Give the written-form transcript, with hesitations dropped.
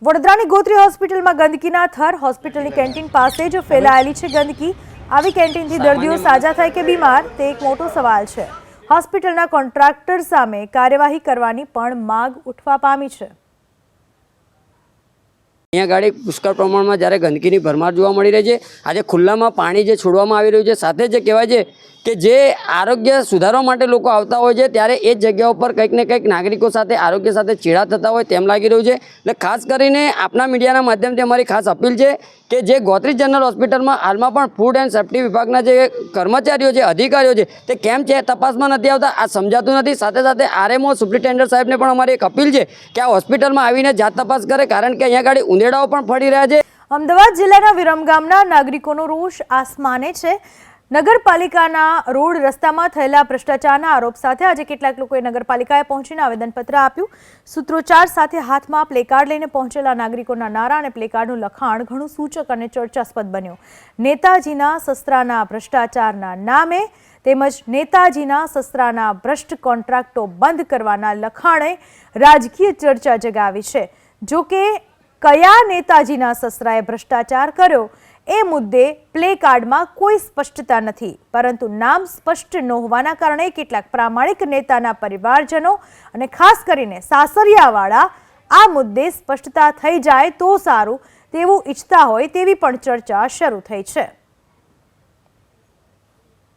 વડોદરાની ગોત્રી હોસ્પિટલમાં ગંદકીના થર। હોસ્પિટલની કેન્ટીન પાસે જ ફેલાયેલી છે ગંદકી। આવી કેન્ટીનથી દર્દીઓ સાજા થાય કે બીમાર તે એક મોટો સવાલ છે। હોસ્પિટલના કોન્ટ્રાક્ટર સામે કાર્યવાહી કરવાની પણ માંગ ઉઠવા પામી છે। અહીંયા ગાડી પુષ્કળ પ્રમાણમાં જ્યારે ગંદકીની ભરમાર જોવા મળી રહી છે। આજે ખુલ્લામાં પાણી જે છોડવામાં આવી રહ્યું છે, સાથે જે કહેવાય છે કે જે આરોગ્ય સુધારવા માટે લોકો આવતા હોય છે ત્યારે એ જગ્યા ઉપર કંઈક ને કંઈક નાગરિકો સાથે આરોગ્ય સાથે ચેડા થતા હોય તેમ લાગી રહ્યું છે। એટલે ખાસ કરીને આપના મીડિયાના માધ્યમથી અમારી ખાસ અપીલ છે કે જે ગોત્રી જનરલ હોસ્પિટલમાં હાલમાં પણ ફૂડ એન્ડ સેફ્ટી વિભાગના જે કર્મચારીઓ છે, અધિકારીઓ છે, તે કેમ છે તપાસમાં નથી આવતા આ સમજાતું નથી। સાથે સાથે આરએમઓ સુપ્રિન્ટેન્ડન્ટ સાહેબને પણ અમારી એક અપીલ છે કે આ હોસ્પિટલમાં આવીને જાત તપાસ કરે, કારણ કે અહીંયા ગાડી ઉંદેડાઓ પણ ફરી રહ્યા છે। અમદાવાદ જિલ્લાના વિરમગામના નાગરિકોનો રોષ આસમાને છે। નગરપાલિકાના રોડ રસ્તામાં થયેલા ભ્રષ્ટાચારના આરોપ સાથે આજે કેટલાક લોકોએ નગરપાલિકાએ પહોંચીને આવેદનપત્ર આપ્યું। સૂત્રોચ્ચાર સાથે હાથમાં પ્લેકાર્ડ લઈને પહોંચેલા નાગરિકોના નારા અને પ્લેકાર્ડનું લખાણ ઘણું સૂચક અને ચર્ચાસ્પદ બન્યું। નેતાજીના સસરાના ભ્રષ્ટાચારના નામે તેમજ નેતાજીના સસરાના ભ્રષ્ટ કોન્ટ્રાક્ટો બંધ કરવાના લખાણે રાજકીય ચર્ચા જગાવી છે। જો કે કયા નેતાજીના સસરાએ ભ્રષ્ટાચાર કર્યો એ મુદ્દે પ્લે કાર્ડમાં કોઈ સ્પષ્ટતા નથી, પરંતુ નામ સ્પષ્ટ ન હોવાના કારણે કેટલાક પ્રામાણિક નેતાના પરિવારજનો અને ખાસ કરીને સાસરિયાવાળા આ મુદ્દે સ્પષ્ટતા થઈ જાય તો સારું તેવું ઈચ્છતા હોય તેવી પણ ચર્ચા શરૂ થઈ છે।